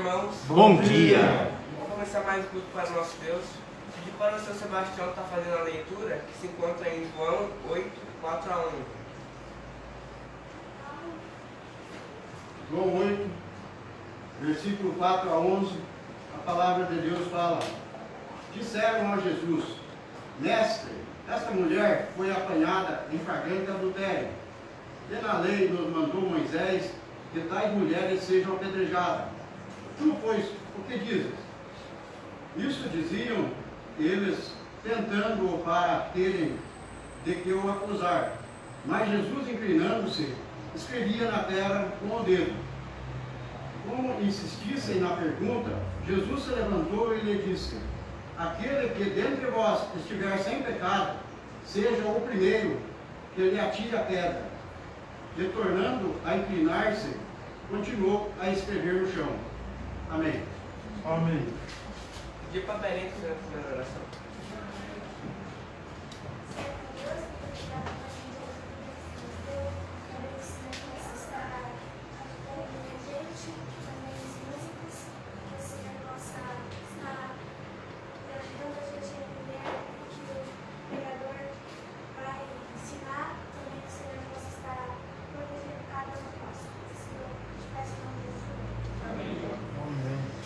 irmãos. Bom dia. Vamos começar mais um culto para o nosso Deus. Pedir para o seu Sebastião estar fazendo a leitura, que se encontra em João 8, 4 a 1. João 8, versículo 4 a 11, a palavra de Deus fala: disseram a Jesus: Mestre, esta mulher foi apanhada em flagrante adultério, e na lei nos mandou Moisés que tais mulheres sejam apedrejadas. Tu, pois, o que dizes? Isso diziam eles, tentando-o para terem de que o acusar. Mas Jesus, inclinando-se, escrevia na terra com o dedo. Como insistissem na pergunta, Jesus se levantou e lhe disse: aquele que dentre vós estiver sem pecado, seja o primeiro que lhe atire a pedra. Retornando a inclinar-se, continuou a escrever no chão. Amém. Amém. Pedir para a Belém fazer a primeira oração.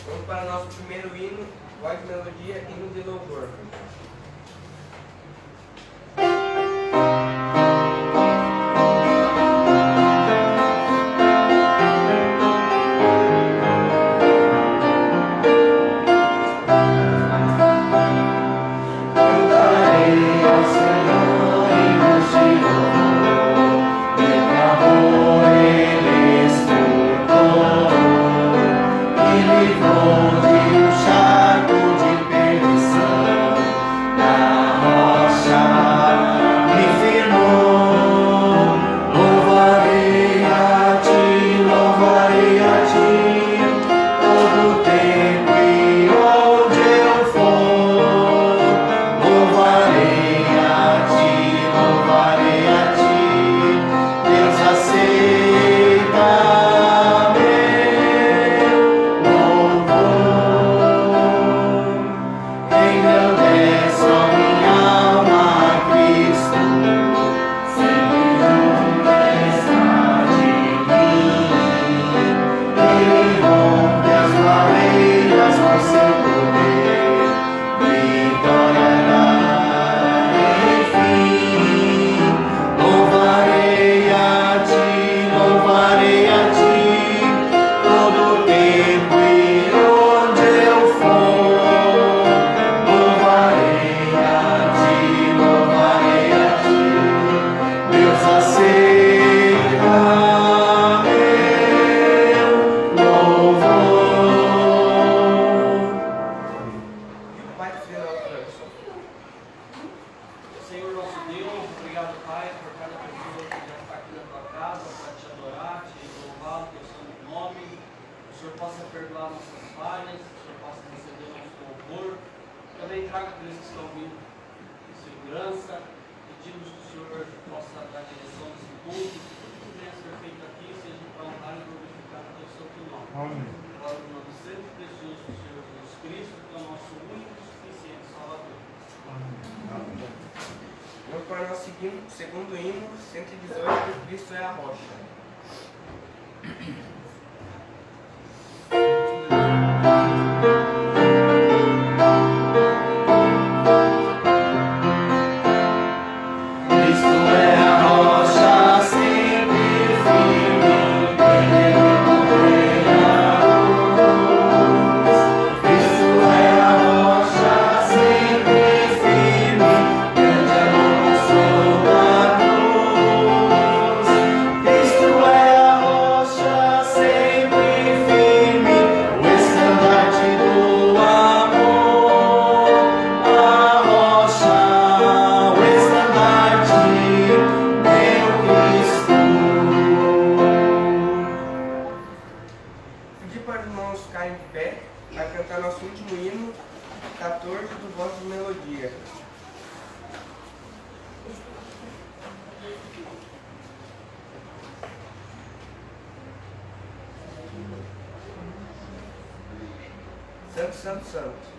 Vamos para o nosso primeiro hino, voz de melodia, hino de louvor. Vamos para o nosso segundo hino, 118, Cristo é a rocha. Santo, santo, santo.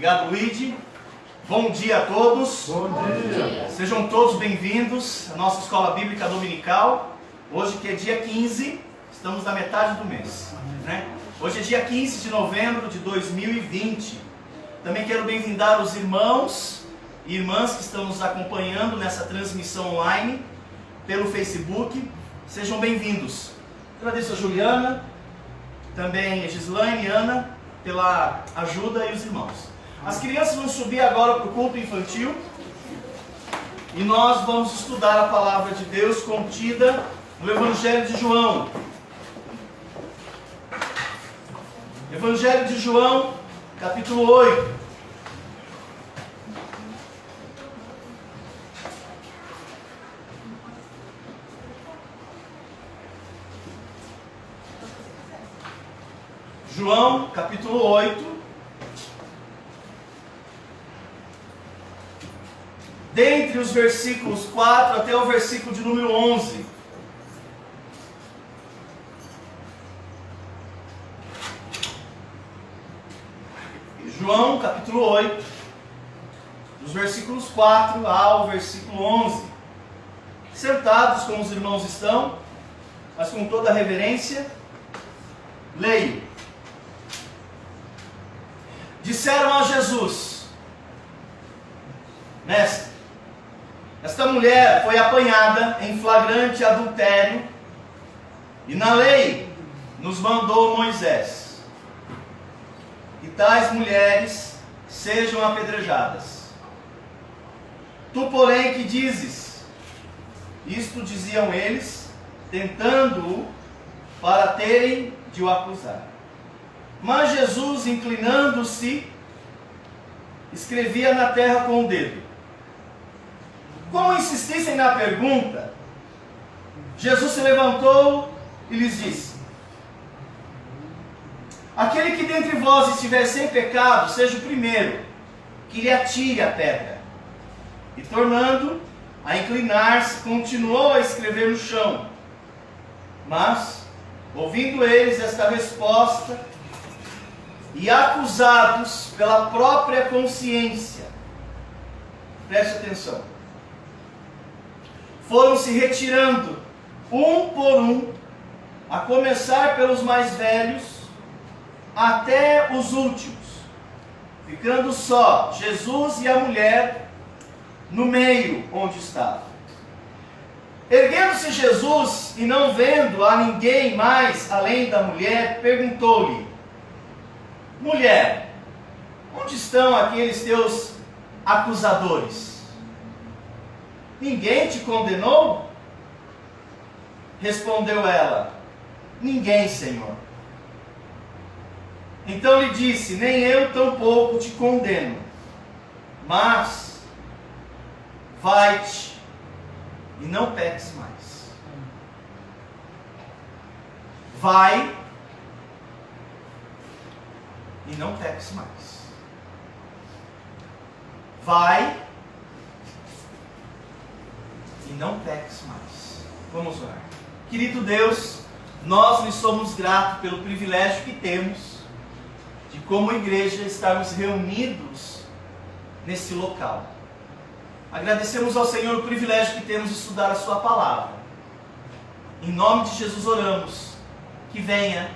Obrigado, Luigi. Bom dia a todos. Bom dia. Sejam todos bem-vindos à nossa Escola Bíblica Dominical. Hoje que é dia 15, estamos na metade do mês, né? Hoje é dia 15 de novembro de 2020. Também quero bem-vindar os irmãos e irmãs que estão nos acompanhando nessa transmissão online pelo Facebook. Sejam bem-vindos. Agradeço a Juliana, também a Gislaine e a Ana pela ajuda e os irmãos. As crianças vão subir agora para o culto infantil e nós vamos estudar a palavra de Deus contida no Evangelho de João. Evangelho de João, capítulo 8. João, capítulo 8. Dentre os versículos 4 até o versículo de número 11. João, capítulo 8, dos versículos 4 ao versículo 11. Sentados como os irmãos estão, mas com toda a reverência, leio. Disseram a Jesus: Mestre, esta mulher foi apanhada em flagrante adultério, e na lei nos mandou Moisés, e tais mulheres sejam apedrejadas. Tu, porém, que dizes? Isto diziam eles, tentando-o para terem de o acusar. Mas Jesus, inclinando-se, escrevia na terra com o dedo. Como insistissem na pergunta, Jesus se levantou e lhes disse: aquele que dentre vós estiver sem pecado, seja o primeiro que lhe atire a pedra. E tornando a inclinar-se, continuou a escrever no chão. Mas, ouvindo eles esta resposta, e acusados pela própria consciência, preste atenção, foram se retirando, um por um, a começar pelos mais velhos, até os últimos, ficando só Jesus e a mulher no meio onde estava. Erguendo-se Jesus e não vendo a ninguém mais além da mulher, perguntou-lhe: mulher, onde estão aqueles teus acusadores? Ninguém te condenou? Respondeu ela: ninguém, Senhor. Então lhe disse: nem eu tampouco te condeno, mas vai-te e não peques mais. Vai e não peques mais. Vai e não peques mais. Vamos orar. Querido Deus, nós lhe somos gratos pelo privilégio que temos de, como igreja, estarmos reunidos nesse local. Agradecemos ao Senhor o privilégio que temos de estudar a sua palavra. Em nome de Jesus oramos que venha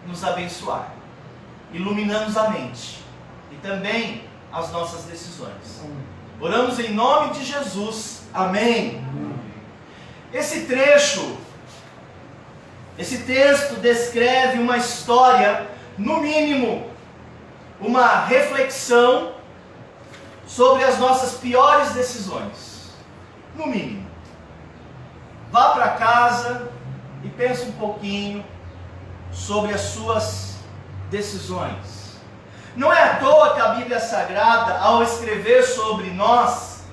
nos abençoar, iluminando a mente e também as nossas decisões. Oramos em nome de Jesus. Amém. Esse trecho, esse texto descreve uma história, no mínimo, uma reflexão sobre as nossas piores decisões. No mínimo. Vá para casa e pense um pouquinho sobre as suas decisões. Não é à toa que a Bíblia Sagrada, ao escrever sobre nós,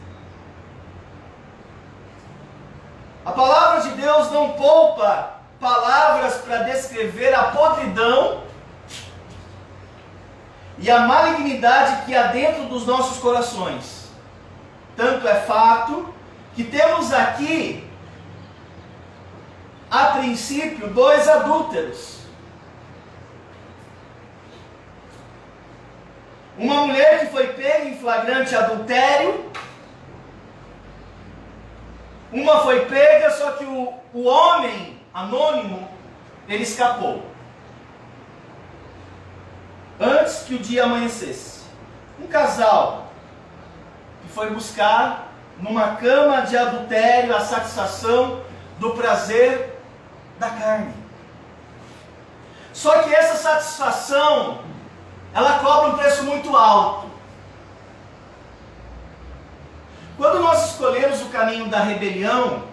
a palavra de Deus não poupa palavras para descrever a podridão e a malignidade que há dentro dos nossos corações. Tanto é fato que temos aqui, a princípio, 2 adúlteros. Uma mulher que foi pega em flagrante adultério. Uma foi pega, só que o homem anônimo, ele escapou antes que o dia amanhecesse. Um casal que foi buscar numa cama de adultério a satisfação do prazer da carne. Só que essa satisfação, ela cobra um preço muito alto. Quando nós escolhemos o caminho da rebelião,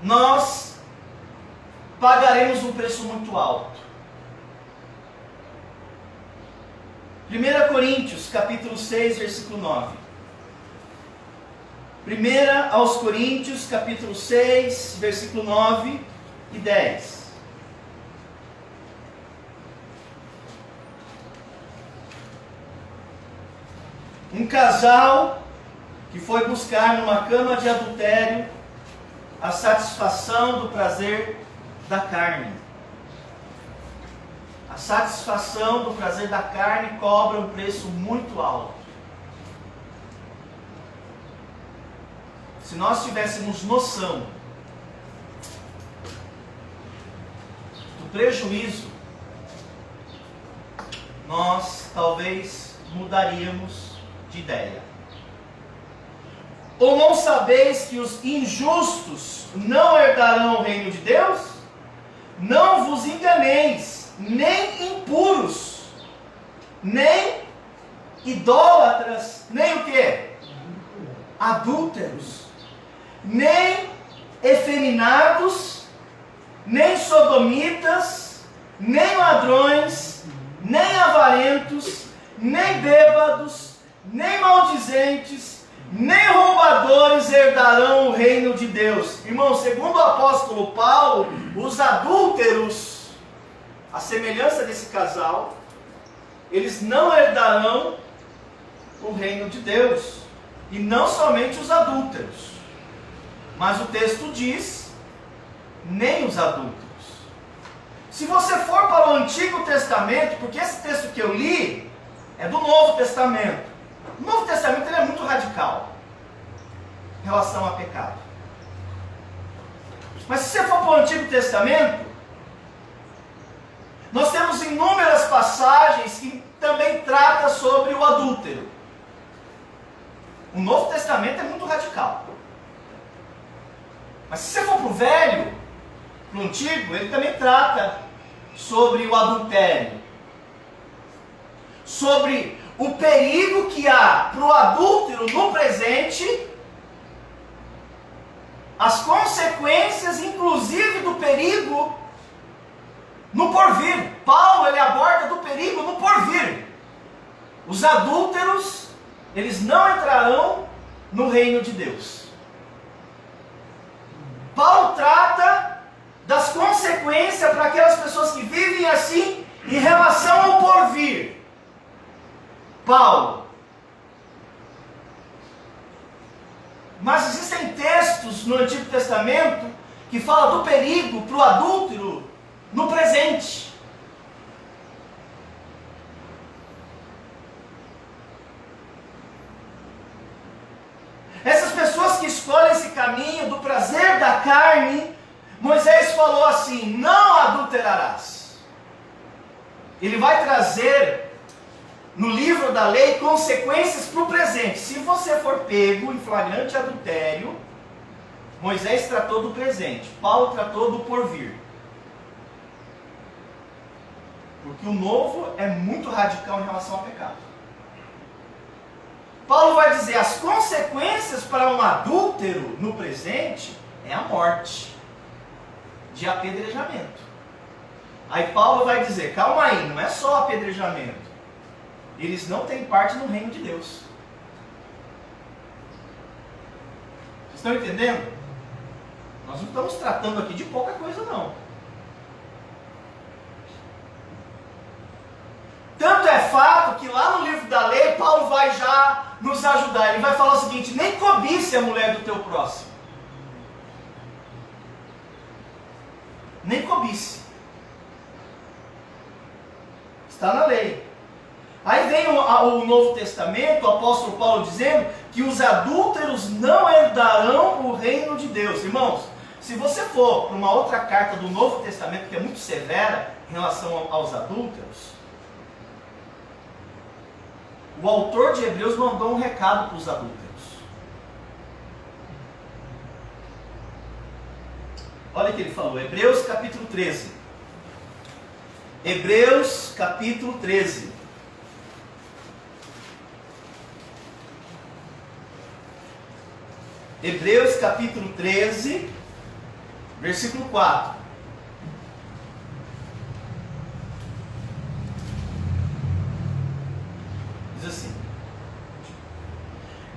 nós pagaremos um preço muito alto. 1 Coríntios, capítulo 6, versículo 9. 1 aos Coríntios, capítulo 6, versículo 9 e 10. Um casal que foi buscar numa cama de adultério a satisfação do prazer da carne. A satisfação do prazer da carne cobra um preço muito alto. Se nós tivéssemos noção do prejuízo, nós talvez mudaríamos de ideia. Ou não sabeis que os injustos não herdarão o reino de Deus? Não vos enganeis, nem impuros, nem idólatras, nem o quê? Adúlteros, nem efeminados, nem sodomitas, nem ladrões, nem avarentos, nem bêbados, nem maldizentes, nem roubadores herdarão o reino de Deus. Irmão, segundo o apóstolo Paulo, os adúlteros, a semelhança desse casal, eles não herdarão o reino de Deus. E não somente os adúlteros, mas o texto diz, nem os adúlteros. Se você for para o Antigo Testamento, porque esse texto que eu li é do Novo Testamento. O Novo Testamento ele é muito radical em relação a pecado. Mas se você for para o Antigo Testamento, nós temos inúmeras passagens que também tratam sobre o adúltero. O Novo Testamento é muito radical. Mas se você for para o Velho, para o Antigo, ele também trata sobre o adultério. Sobre o perigo que há para o adúltero no presente, as consequências, inclusive, do perigo no porvir. Paulo, ele aborda do perigo no porvir. Os adúlteros, eles não entrarão no reino de Deus. Paulo trata das consequências para aquelas pessoas que vivem assim em relação ao porvir. Paulo. Mas existem textos no Antigo Testamento que falam do perigo para o adúltero no presente. Essas pessoas que escolhem esse caminho do prazer da carne, Moisés falou assim: não adulterarás. Ele vai trazer no livro da lei consequências para o presente. Se você for pego em flagrante adultério, Moisés tratou do presente, Paulo tratou do porvir. Porque o novo é muito radical em relação ao pecado. Paulo vai dizer, as consequências para um adúltero no presente é a morte, de apedrejamento. Aí Paulo vai dizer, calma aí, não é só apedrejamento. Eles não têm parte no reino de Deus. Vocês estão entendendo? Nós não estamos tratando aqui de pouca coisa, não. Tanto é fato que lá no livro da lei, Paulo vai já nos ajudar. Ele vai falar o seguinte: nem cobice a mulher do teu próximo. Nem cobice. Está na lei. Aí vem o Novo Testamento, o apóstolo Paulo dizendo que os adúlteros não herdarão o reino de Deus. Irmãos, se você for para uma outra carta do Novo Testamento que é muito severa em relação aos adúlteros, o autor de Hebreus mandou um recado para os adúlteros. Olha o que ele falou, Hebreus capítulo 13. Hebreus capítulo 13. Hebreus capítulo 13, versículo 4. Diz assim: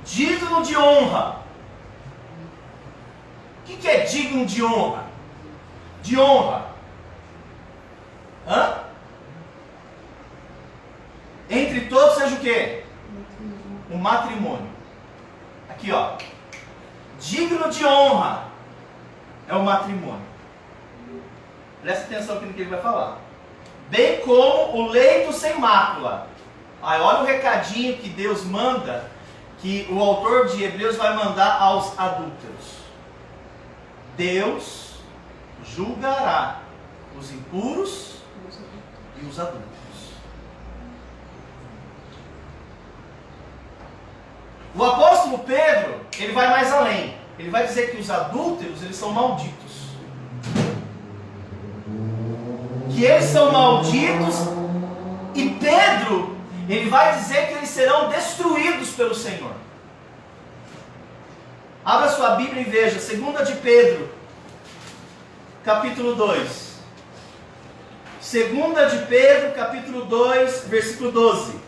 digno de honra. O que é digno de honra? De honra. Hã? Entre todos seja o quê? O matrimônio. Aqui, ó. Digno de honra é o matrimônio. Presta atenção no que ele vai falar. Bem como o leito sem mácula. Aí olha o recadinho que Deus manda, que o autor de Hebreus vai mandar aos adúlteros. Deus julgará os impuros e os adúlteros. O apóstolo Pedro, ele vai mais além. Ele vai dizer que os adúlteros, eles são malditos. Que eles são malditos. E Pedro, ele vai dizer que eles serão destruídos pelo Senhor. Abra sua Bíblia e veja, 2 de Pedro, capítulo 2. 2 de Pedro, capítulo 2, versículo 12.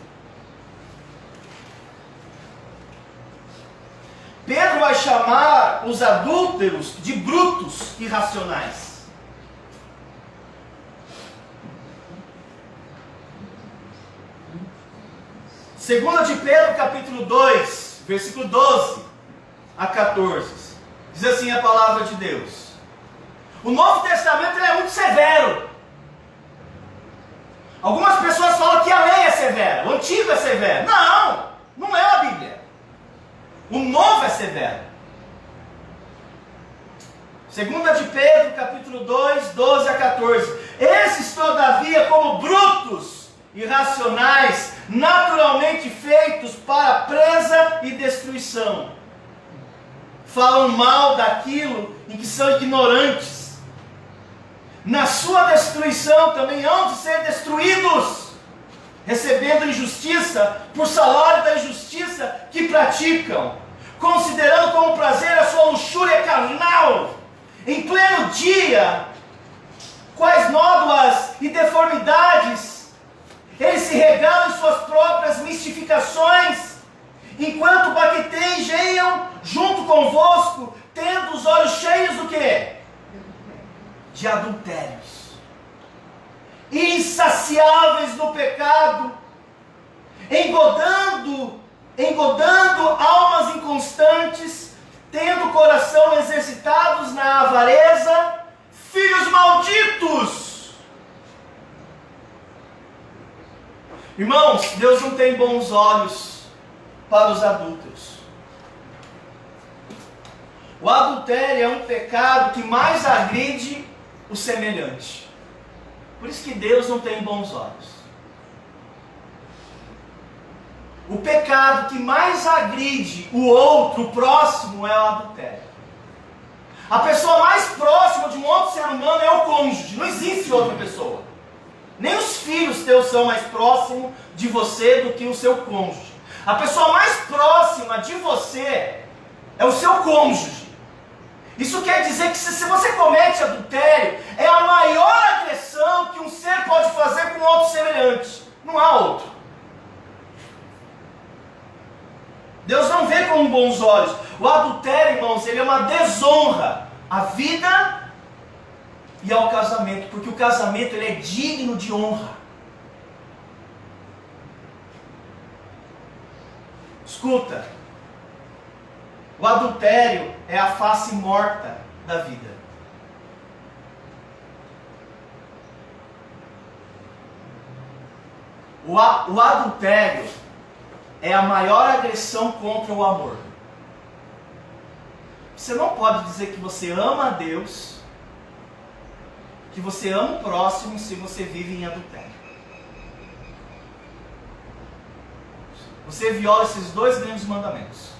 Pedro vai chamar os adúlteros de brutos irracionais. Segunda de Pedro, capítulo 2, versículo 12 a 14. Diz assim a palavra de Deus. O Novo Testamento ele é muito severo. Algumas pessoas falam que a lei é severa, o Antigo é severo. Não, não é a Bíblia. O Novo é severo. Segunda de Pedro, capítulo 2, 12 a 14. Esses, todavia, como brutos, irracionais, naturalmente feitos para presa e destruição, falam mal daquilo em que são ignorantes. Na sua destruição também hão de ser destruídos, recebendo injustiça por salário da injustiça que praticam, considerando como prazer a sua luxúria carnal, em pleno dia, quais nódoas e deformidades, eles se regalam em suas próprias mistificações, enquanto baquetejam junto convosco, tendo os olhos cheios do quê? De adultérios, insaciáveis no pecado, engodando almas inconstantes, tendo o coração exercitados na avareza, filhos malditos. Irmãos, Deus não tem bons olhos para os adúlteros. O adultério é um pecado que mais agride o semelhante. Por isso que Deus não tem bons olhos. O pecado que mais agride o outro, o próximo, é o adultério. A pessoa mais próxima de um outro ser humano é o cônjuge. Não existe outra pessoa. Nem os filhos teus são mais próximos de você do que o seu cônjuge. A pessoa mais próxima de você é o seu cônjuge. Isso quer dizer que se você comete adultério, é a maior agressão que um ser pode fazer com outro semelhante. Não há outro. Deus não vê com bons olhos. O adultério, irmãos, ele é uma desonra à vida e ao casamento, porque o casamento ele é digno de honra. Escuta, o adultério é a face morta da vida. O adultério é a maior agressão contra o amor. Você não pode dizer que você ama a Deus, que você ama o próximo, se você vive em adultério. Você viola esses dois grandes mandamentos: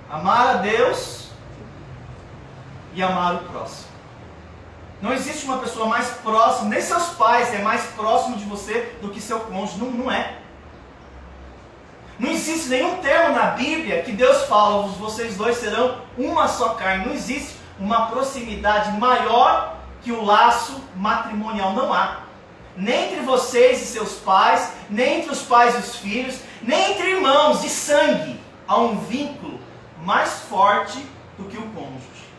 amar a Deus e amar o próximo. Não existe uma pessoa mais próxima, nem seus pais é mais próximo de você do que seu cônjuge. Não é. Não existe nenhum termo na Bíblia que Deus fala, vocês dois serão uma só carne. Não existe uma proximidade maior que o laço matrimonial. Não há. Nem entre vocês e seus pais, nem entre os pais e os filhos, nem entre irmãos de sangue. Há um vínculo mais forte do que o cônjuge.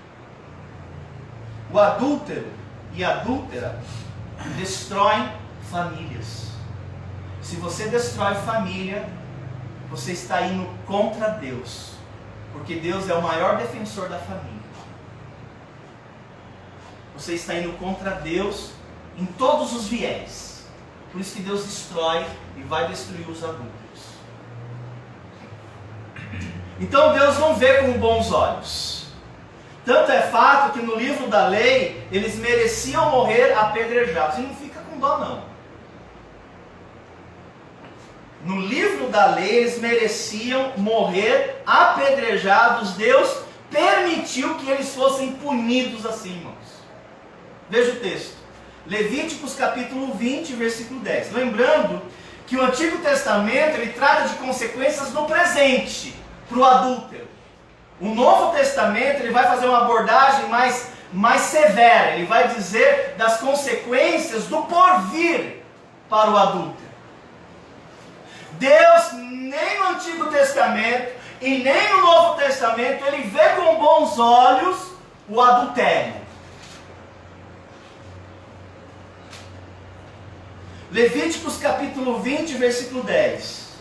O adúltero e a adúltera destroem famílias. Se você destrói família, você está indo contra Deus, porque Deus é o maior defensor da família. Você está indo contra Deus em todos os viés. Por isso que Deus destrói e vai destruir os adúlteros. Então Deus não vê com bons olhos. Tanto é fato que no livro da lei, eles mereciam morrer apedrejados. E não fica com dó não. No livro da lei, eles mereciam morrer apedrejados. Deus permitiu que eles fossem punidos assim, irmãos. Veja o texto. Levíticos capítulo 20, versículo 10. Lembrando que o Antigo Testamento, ele trata de consequências no presente, para o adúltero. O Novo Testamento, ele vai fazer uma abordagem mais severa. Ele vai dizer das consequências do porvir para o adúltero. Deus, nem no Antigo Testamento e nem no Novo Testamento ele vê com bons olhos o adultério. Levíticos capítulo 20, versículo 10.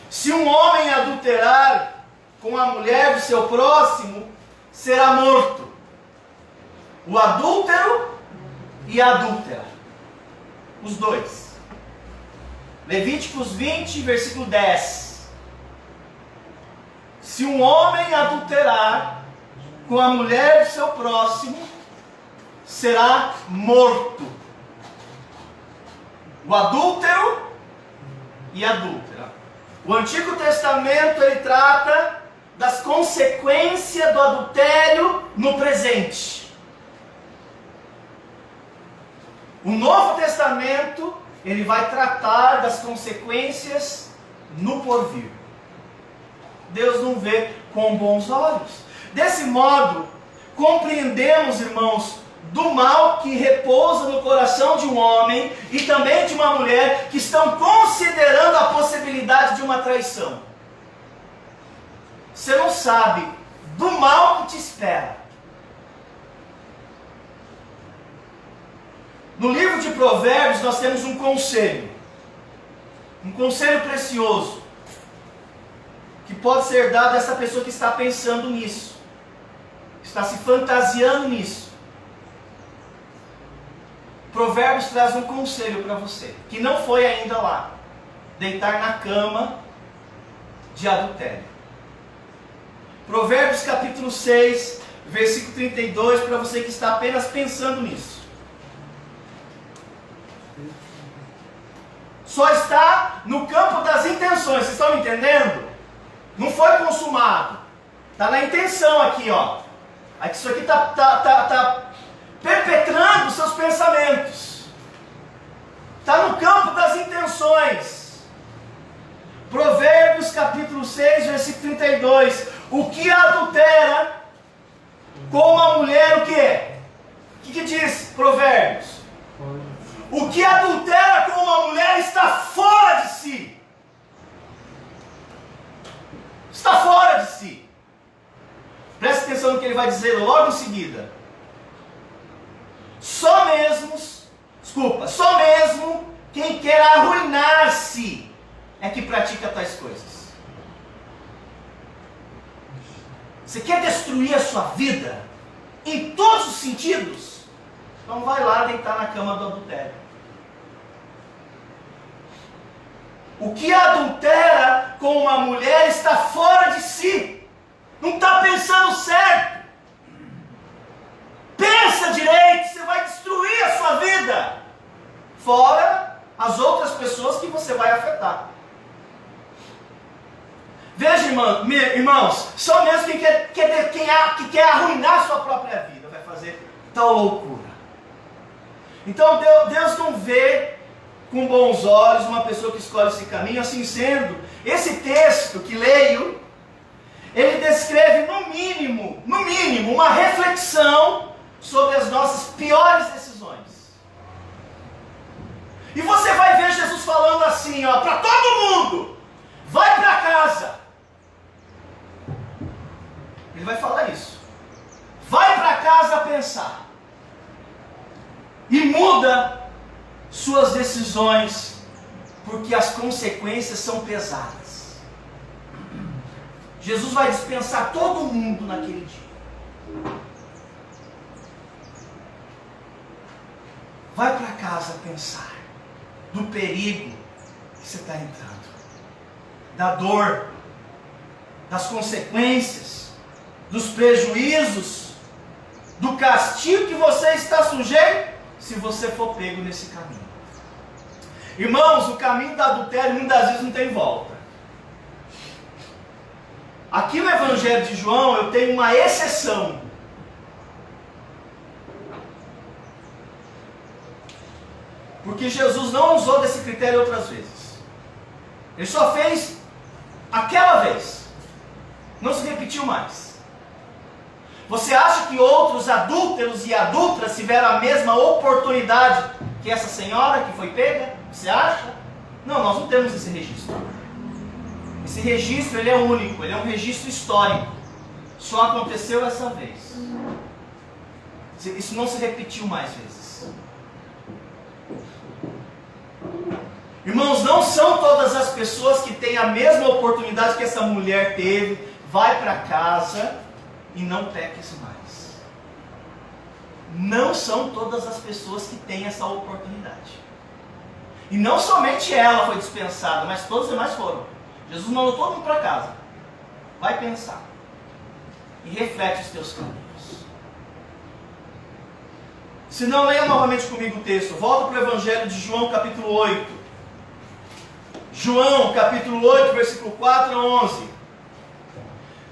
Se um homem adulterar com a mulher do seu próximo, será morto. O adúltero e a adúltera. Os dois. Levíticos 20, versículo 10. Se um homem adulterar com a mulher do seu próximo, será morto. O adúltero e a adúltera. O Antigo Testamento ele trata das consequências do adultério no presente. O Novo Testamento ele vai tratar das consequências no porvir. Deus não vê com bons olhos. Desse modo, compreendemos, irmãos, do mal que repousa no coração de um homem e também de uma mulher que estão considerando a possibilidade de uma traição. Você não sabe do mal que te espera. No livro de Provérbios nós temos um conselho precioso, que pode ser dado a essa pessoa que está pensando nisso, está se fantasiando nisso. Provérbios traz um conselho para você, que não foi ainda lá, deitar na cama de adultério. Provérbios capítulo 6, versículo 32, para você que está apenas pensando nisso. Só está no campo das intenções, vocês estão me entendendo? Não foi consumado, está na intenção aqui, ó. Isso aqui está perpetrando seus pensamentos. Está no campo das intenções. Provérbios capítulo 6, versículo 32. O que adultera com uma mulher, o quê? O que diz Provérbios? O que adultera com uma mulher está fora de si. Está fora de si. Presta atenção no que ele vai dizer logo em seguida. Só mesmo quem quer arruinar-se é que pratica tais coisas. Você quer destruir a sua vida em todos os sentidos? Então vai lá deitar na cama do adultério. O que adultera com uma mulher está fora de si. Não está pensando certo. Pensa direito, você vai destruir a sua vida. Fora as outras pessoas que você vai afetar. Veja, irmãos, só mesmo quem quer arruinar a sua própria vida vai fazer tal loucura. Então Deus não vê com bons olhos uma pessoa que escolhe esse caminho. Assim sendo, esse texto que leio, ele descreve no mínimo, uma reflexão sobre as nossas piores decisões. E você vai ver Jesus falando assim, ó, para todo mundo: vai para casa. Ele vai falar isso. Vai para casa pensar. E muda suas decisões, porque as consequências são pesadas. Jesus vai dispensar todo mundo naquele dia. Vai para casa pensar do perigo que você está entrando, da dor, das consequências, dos prejuízos, do castigo que você está sujeito se você for pego nesse caminho. Irmãos, o caminho do adultério muitas vezes não tem volta. Aqui no Evangelho de João eu tenho uma exceção. Porque Jesus não usou desse critério outras vezes. Ele só fez aquela vez. Não se repetiu mais. Você acha que outros adúlteros e adúlteras tiveram a mesma oportunidade que essa senhora que foi pega? Você acha? Não, nós não temos esse registro. Esse registro ele é único, ele é um registro histórico. Só aconteceu essa vez. Isso não se repetiu mais vezes. Irmãos, não são todas as pessoas que têm a mesma oportunidade que essa mulher teve. Vai para casa e não peques mais. Não são todas as pessoas que têm essa oportunidade. E não somente ela foi dispensada, mas todos os demais foram. Jesus mandou todo mundo para casa. Vai pensar. E reflete os teus caminhos. Se não, leia novamente comigo o texto. Volta para o Evangelho de João, capítulo 8. João, capítulo 8, versículo 4 a 11.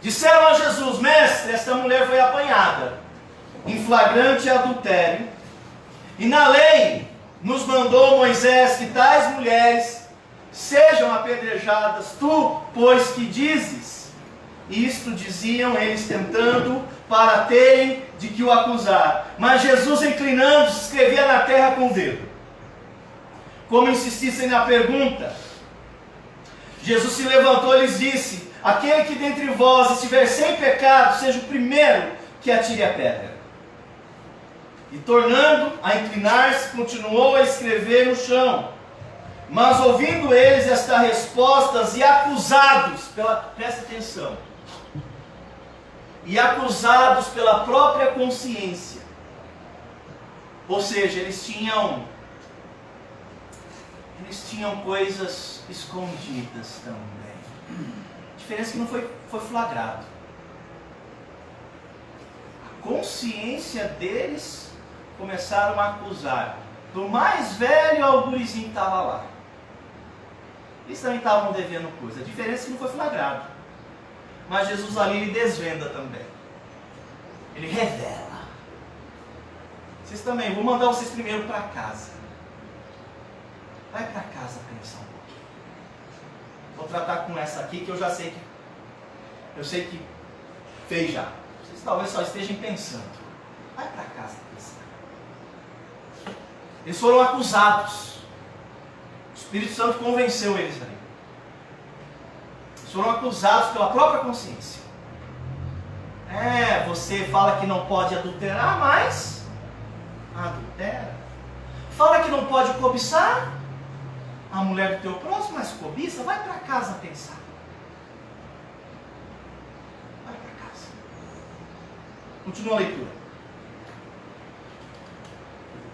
Disseram a Jesus: Mestre, esta mulher foi apanhada em flagrante adultério, e na lei nos mandou Moisés que tais mulheres sejam apedrejadas. Tu, pois, que dizes? Isto diziam eles, tentando para terem de que o acusar. Mas Jesus, inclinando-se, escrevia na terra com o dedo. Como insistissem na pergunta, Jesus se levantou e lhes disse: aquele que dentre vós estiver sem pecado, seja o primeiro que atire a pedra. E tornando a inclinar-se, continuou a escrever no chão. Mas ouvindo eles estas respostas e acusados presta atenção, e acusados pela própria consciência, ou seja, eles tinham coisas escondidas também. A diferença é que não foi flagrado. A consciência deles começaram a acusar. Do mais velho ao gurizinho estava lá. Eles também estavam devendo coisa. A diferença é que não foi flagrado. Mas Jesus ali ele desvenda também. Ele revela. Vocês também, vou mandar vocês primeiro para casa. Vai para casa pensar um pouquinho. Vou tratar com essa aqui que eu já sei que fez já. Vocês talvez só estejam pensando. Vai para casa pensar. Eles foram acusados. O Espírito Santo convenceu eles ali. Eles foram acusados pela própria consciência. Você fala que não pode adulterar, mas adultera. Fala que não pode cobiçar a mulher do teu próximo, mas cobiça. Vai para casa pensar. Vai para casa. Continua a leitura.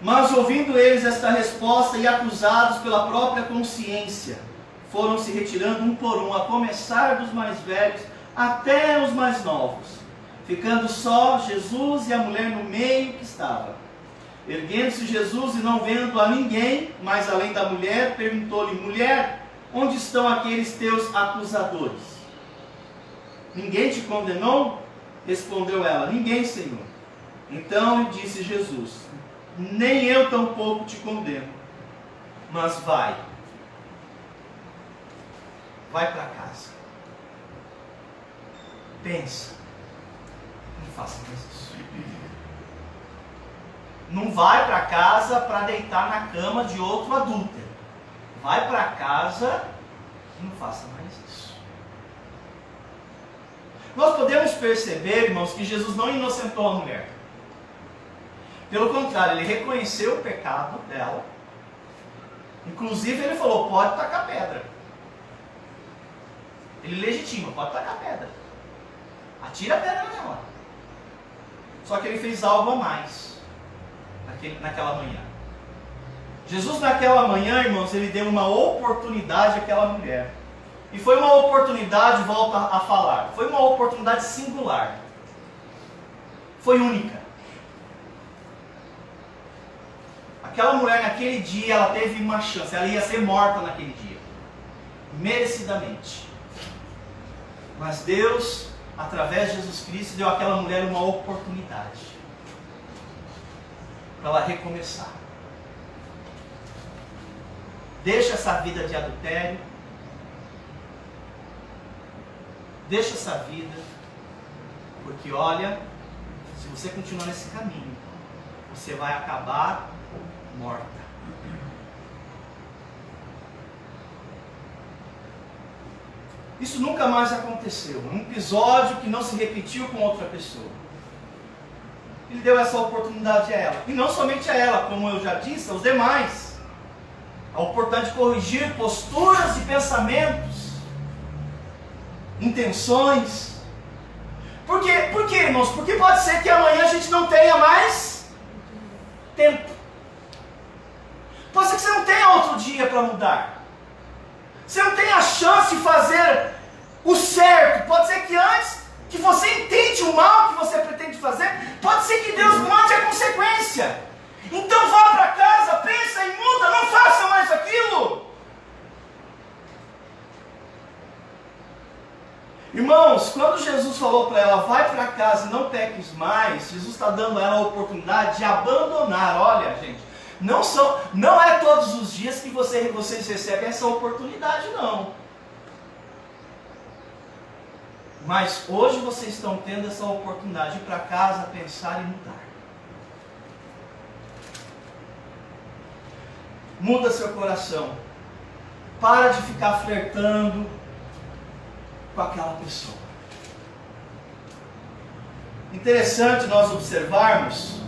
Mas ouvindo eles esta resposta e acusados pela própria consciência, foram se retirando um por um, a começar dos mais velhos até os mais novos, ficando só Jesus e a mulher no meio que estava. Erguendo-se Jesus e não vendo a ninguém, mas além da mulher, perguntou-lhe: mulher, onde estão aqueles teus acusadores? Ninguém te condenou? Respondeu ela: ninguém, Senhor. Então lhe disse Jesus: nem eu tampouco te condeno, mas vai para casa, pensa, não faça mais isso. Não vai para casa para deitar na cama de outro adúltero. Vai para casa e não faça mais isso. Nós podemos perceber, irmãos, que Jesus não inocentou a mulher. Pelo contrário, ele reconheceu o pecado dela. Inclusive ele falou: pode tacar pedra. Ele legitima: pode tacar pedra. Atira a pedra nela. Só que ele fez algo a mais naquela manhã. Jesus naquela manhã, irmãos, ele deu uma oportunidade àquela mulher. E foi uma oportunidade, volta a falar, foi uma oportunidade singular. Foi única. Aquela mulher naquele dia, ela teve uma chance, ela ia ser morta naquele dia, merecidamente. Mas Deus, através de Jesus Cristo, deu àquela mulher uma oportunidade para ela recomeçar. Deixa essa vida de adultério, deixa essa vida, porque olha, se você continuar nesse caminho, você vai acabar morta. Isso nunca mais aconteceu. Um episódio que não se repetiu com outra pessoa. Ele deu essa oportunidade a ela. E não somente a ela, como eu já disse, aos demais. A oportunidade de corrigir posturas e pensamentos, intenções. Por quê? Por quê, irmãos? Porque pode ser que amanhã a gente não tenha mais tempo. Pode ser que você não tenha outro dia para mudar. Você não tenha a chance de fazer o certo. Pode ser que antes que você entende o mal que você pretende fazer, pode ser que Deus mande a consequência. Então vá para casa, pensa e muda, não faça mais aquilo. Irmãos, quando Jesus falou para ela, vai para casa e não peques mais, Jesus está dando a ela a oportunidade de abandonar. Olha, gente, não é todos os dias que vocês recebem essa oportunidade, não. Mas hoje vocês estão tendo essa oportunidade de ir para casa, pensar e mudar. Muda seu coração. Para de ficar flertando com aquela pessoa. Interessante nós observarmos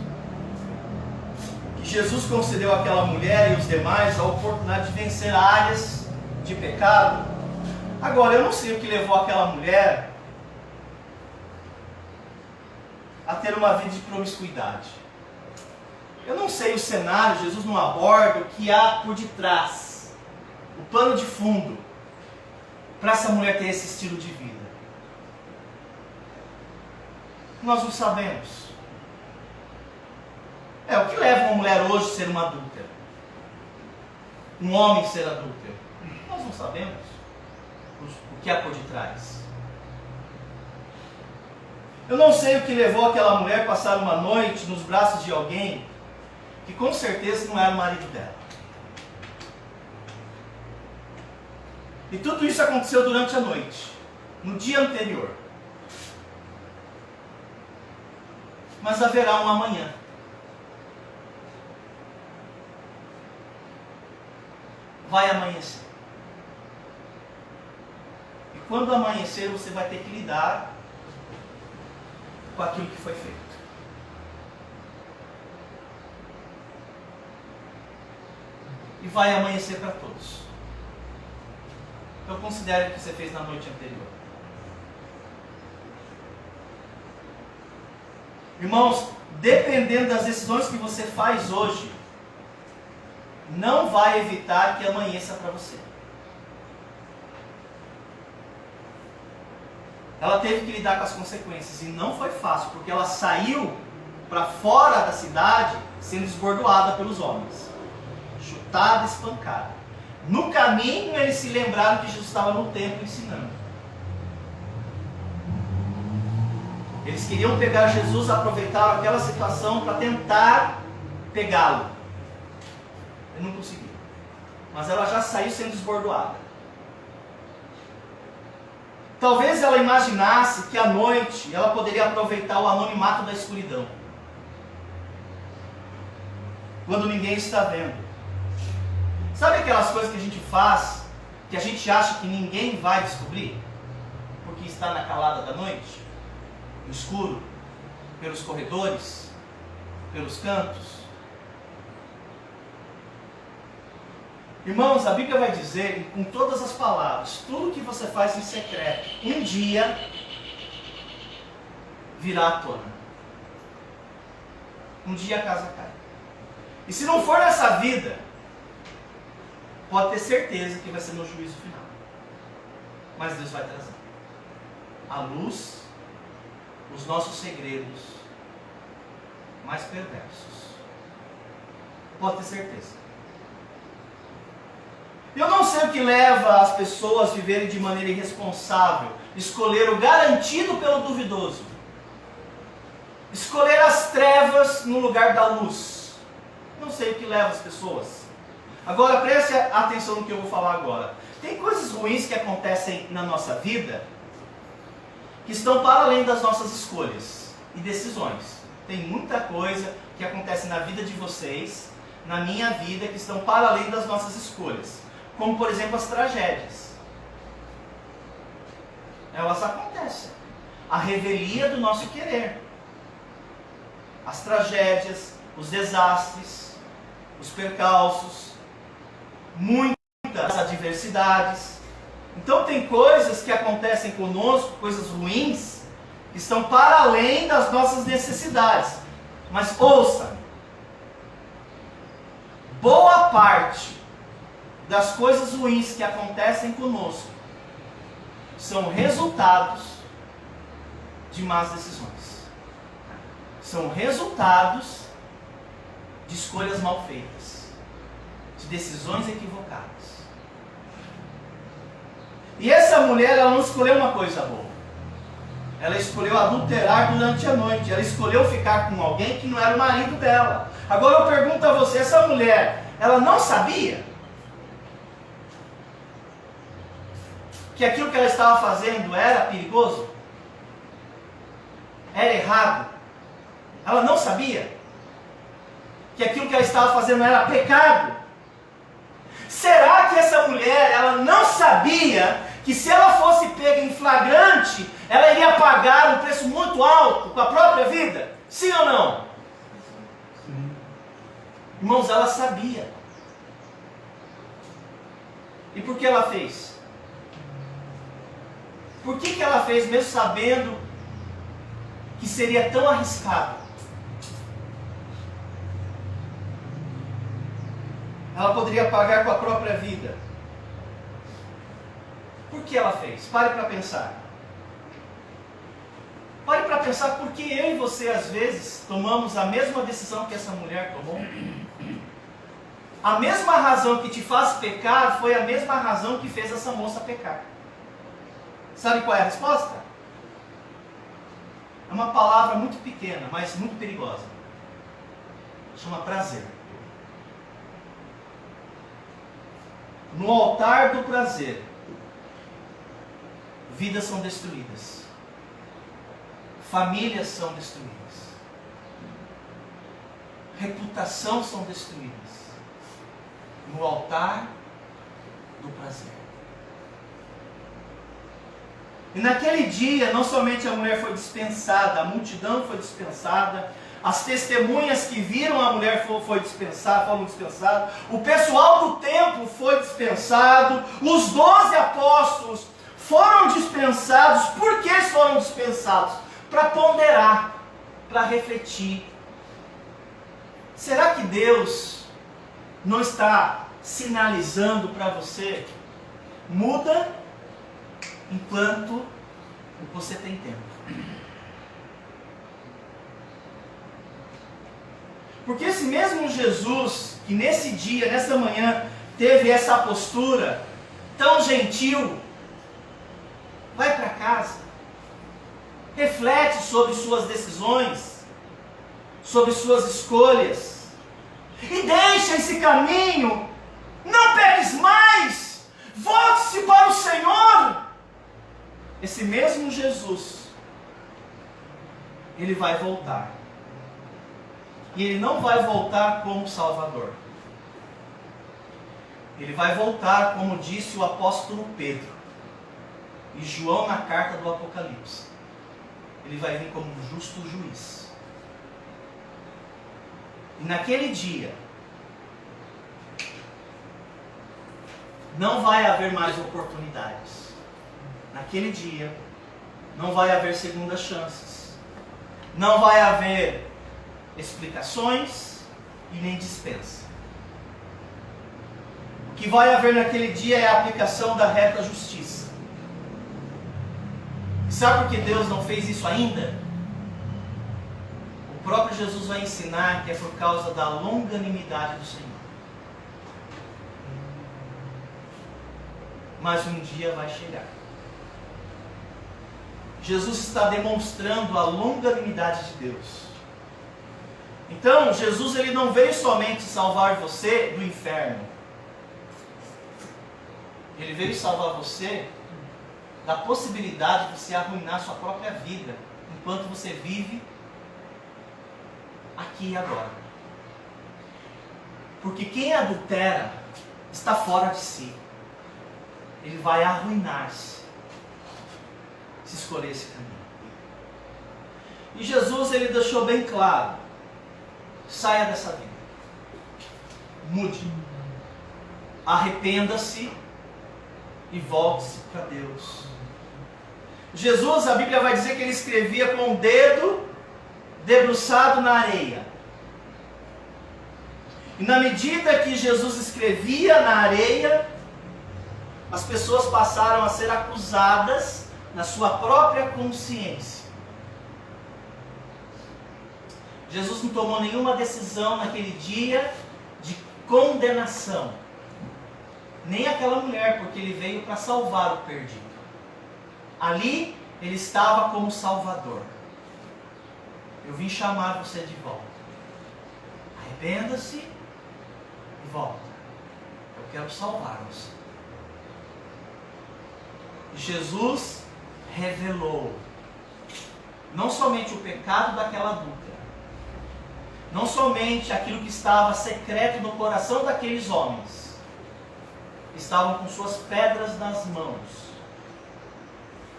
que Jesus concedeu àquela mulher e os demais a oportunidade de vencer áreas de pecado. Agora, eu não sei o que levou aquela mulher a ter uma vida de promiscuidade. Eu não sei o cenário, Jesus não aborda o que há por detrás, o pano de fundo, para essa mulher ter esse estilo de vida. Nós não sabemos. O que leva uma mulher hoje a ser uma adúltera? Um homem a ser adúltero? Nós não sabemos o que há por detrás. Eu não sei o que levou aquela mulher a passar uma noite nos braços de alguém que com certeza não era o marido dela. E tudo isso aconteceu durante a noite, no dia anterior. Mas haverá um amanhã. Vai amanhecer. E quando amanhecer, você vai ter que lidar com aquilo que foi feito. E vai amanhecer para todos. Então considere o que você fez na noite anterior. Irmãos, dependendo das decisões que você faz hoje, não vai evitar que amanheça para você. Ela teve que lidar com as consequências e não foi fácil, porque ela saiu para fora da cidade sendo esbordoada pelos homens, chutada, espancada. No caminho eles se lembraram que Jesus estava no templo ensinando. Eles queriam pegar Jesus, aproveitaram aquela situação para tentar pegá-lo. Ele não conseguiu. Mas ela já saiu sendo esbordoada. Talvez ela imaginasse que à noite ela poderia aproveitar o anonimato da escuridão. Quando ninguém está vendo. Sabe aquelas coisas que a gente faz, que a gente acha que ninguém vai descobrir? Porque está na calada da noite, no escuro, pelos corredores, pelos cantos. Irmãos, a Bíblia vai dizer, com todas as palavras, tudo que você faz em secreto, um dia virá à tona. Um dia a casa cai. E se não for nessa vida, pode ter certeza que vai ser no juízo final. Mas Deus vai trazer à luz os nossos segredos mais perversos. Pode ter certeza. Eu não sei o que leva as pessoas a viverem de maneira irresponsável, escolher o garantido pelo duvidoso, escolher as trevas no lugar da luz. Não sei o que leva as pessoas. Agora preste atenção no que eu vou falar agora. Tem coisas ruins que acontecem na nossa vida que estão para além das nossas escolhas e decisões. Tem muita coisa que acontece na vida de vocês, na minha vida, que estão para além das nossas escolhas. Como por exemplo as tragédias. elas acontecem. A revelia do nosso querer. As tragédias, os desastres, os percalços, muitas adversidades. Então tem coisas que acontecem conosco, coisas ruins, que estão para além das nossas necessidades. Mas ouça, boa parte das coisas ruins que acontecem conosco são resultados de más decisões. São resultados de escolhas mal feitas, de decisões equivocadas. E essa mulher, ela não escolheu uma coisa boa. Ela escolheu adulterar durante a noite. Ela escolheu ficar com alguém que não era o marido dela. Agora eu pergunto a você, essa mulher, ela não sabia que aquilo que ela estava fazendo era perigoso? Era errado? Ela não sabia que aquilo que ela estava fazendo era pecado? Será que essa mulher, ela não sabia que se ela fosse pega em flagrante, ela iria pagar um preço muito alto com a própria vida? Sim ou não? Sim. Irmãos, ela sabia. E por que ela fez? Por que ela fez mesmo sabendo que seria tão arriscado? Ela poderia pagar com a própria vida. Por que ela fez? Pare para pensar. Pare para pensar por que eu e você às vezes tomamos a mesma decisão que essa mulher tomou. A mesma razão que te faz pecar foi a mesma razão que fez essa moça pecar. Sabe qual é a resposta? É uma palavra muito pequena, mas muito perigosa. Chama prazer. No altar do prazer, vidas são destruídas. Famílias são destruídas. Reputação são destruídas. No altar do prazer. E naquele dia, não somente a mulher foi dispensada, a multidão foi dispensada, as testemunhas que viram a mulher foram dispensadas, o pessoal do templo foi dispensado, os 12 apóstolos foram dispensados. Por que eles foram dispensados? Para ponderar, para refletir. Será que Deus não está sinalizando para você? Muda enquanto você tem tempo. Porque esse mesmo Jesus, que nesse dia, nessa manhã, teve essa postura tão gentil, vai para casa, reflete sobre suas decisões, sobre suas escolhas, e deixa esse caminho, não peques mais, volte-se para o Senhor. Esse mesmo Jesus, ele vai voltar. E ele não vai voltar como Salvador. Ele vai voltar, como disse o apóstolo Pedro e João na carta do Apocalipse. Ele vai vir como um justo juiz. E naquele dia, não vai haver mais oportunidades. Naquele dia, não vai haver segundas chances. Não vai haver explicações e nem dispensa. O que vai haver naquele dia é a aplicação da reta justiça. E sabe por que Deus não fez isso ainda? O próprio Jesus vai ensinar que é por causa da longanimidade do Senhor. Mas um dia vai chegar. Jesus está demonstrando a longanimidade de Deus. Então, Jesus ele não veio somente salvar você do inferno. Ele veio salvar você da possibilidade de você arruinar sua própria vida enquanto você vive aqui e agora. Porque quem adultera está fora de si. Ele vai arruinar-se. se escolher esse caminho. E Jesus, ele deixou bem claro: saia dessa vida, mude, arrependa-se e volte-se para Deus. Jesus, a Bíblia vai dizer que ele escrevia com o dedo debruçado na areia. E na medida que Jesus escrevia na areia, as pessoas passaram a ser acusadas na sua própria consciência. Jesus não tomou nenhuma decisão naquele dia de condenação. Nem aquela mulher, porque ele veio para salvar o perdido. Ali, ele estava como Salvador. Eu vim chamar você de volta. Arrependa-se e volta. Eu quero salvar você. Jesus revelou não somente o pecado daquela adúltera, não somente aquilo que estava secreto no coração daqueles homens, que estavam com suas pedras nas mãos,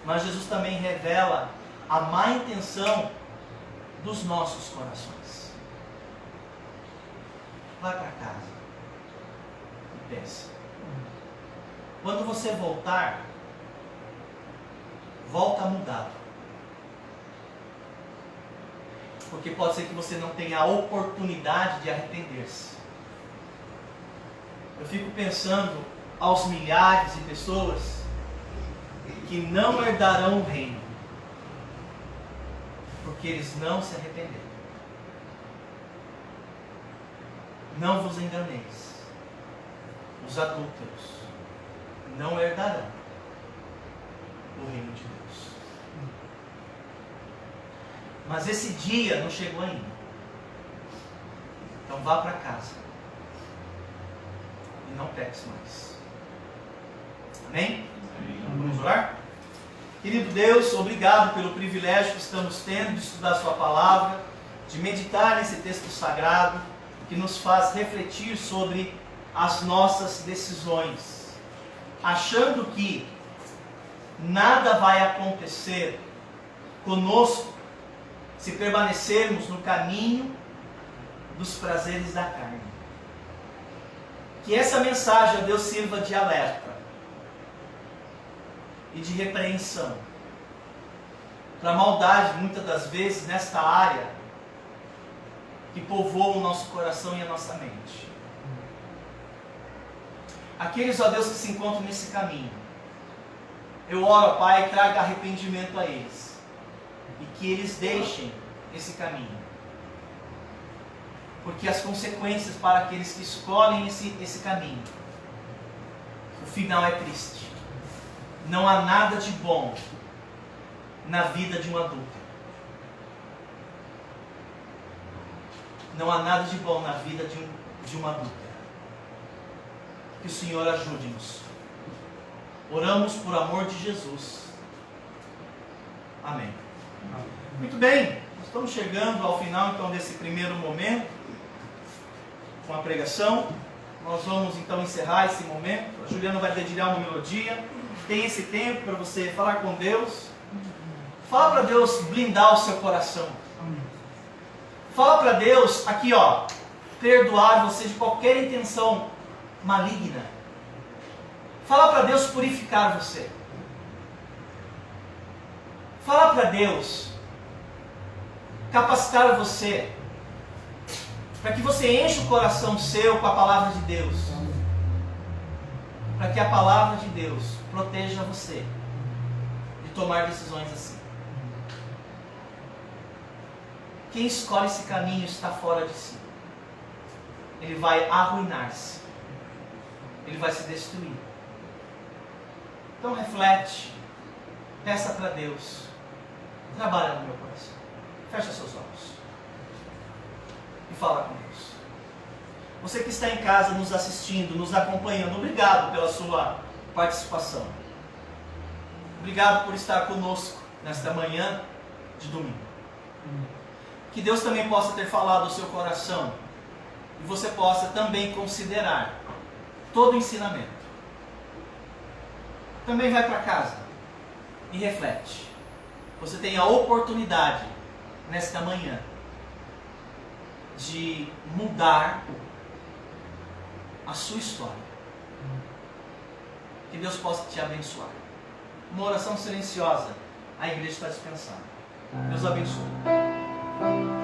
mas Jesus também revela a má intenção dos nossos corações. Vai para casa e pense. Quando você voltar, volta mudado. Porque pode ser que você não tenha a oportunidade de arrepender-se. Eu fico pensando aos milhares de pessoas que não herdarão o reino, porque eles não se arrependeram. Não vos enganeis. Os adúlteros não herdarão o reino de Deus. Mas esse dia não chegou ainda. Então vá para casa e não peques mais. Amém? Vamos orar? Querido Deus, obrigado pelo privilégio que estamos tendo de estudar a sua palavra, de meditar nesse texto sagrado, que nos faz refletir sobre as nossas decisões, achando que nada vai acontecer conosco se permanecermos no caminho dos prazeres da carne. Que essa mensagem, ó Deus, sirva de alerta e de repreensão para a maldade, muitas das vezes, nesta área que povoa o nosso coração e a nossa mente. Aqueles, ó Deus, que se encontram nesse caminho, eu oro, Pai, traga arrependimento a eles e que eles deixem esse caminho, porque as consequências para aqueles que escolhem esse caminho, o final é triste. Não há nada de bom na vida de um adulto. Não há nada de bom na vida de uma adulta. Que o Senhor ajude-nos. Oramos por amor de Jesus. Amém. Muito bem, nós estamos chegando ao final então desse primeiro momento com a pregação. Nós vamos então encerrar esse momento. A Juliana vai dedilhar uma melodia. Tem esse tempo para você falar com Deus. Fala para Deus blindar o seu coração. Fala para Deus aqui, ó, perdoar você de qualquer intenção maligna. Fala para Deus purificar você. Fala para Deus capacitar você para que você enche o coração seu com a palavra de Deus, para que a palavra de Deus proteja você de tomar decisões assim. Quem escolhe esse caminho está fora de si. Ele vai arruinar-se. Ele vai se destruir. Então reflete. Peça para Deus. Trabalha no meu coração. Fecha seus olhos. E fala com Deus. Você que está em casa nos assistindo, nos acompanhando, obrigado pela sua participação. Obrigado por estar conosco nesta manhã de domingo. Que Deus também possa ter falado ao seu coração e você possa também considerar todo o ensinamento. Também vai para casa e reflete. você tem a oportunidade, nesta manhã, de mudar a sua história. Que Deus possa te abençoar. Uma oração silenciosa. A igreja está dispensando. Deus abençoe.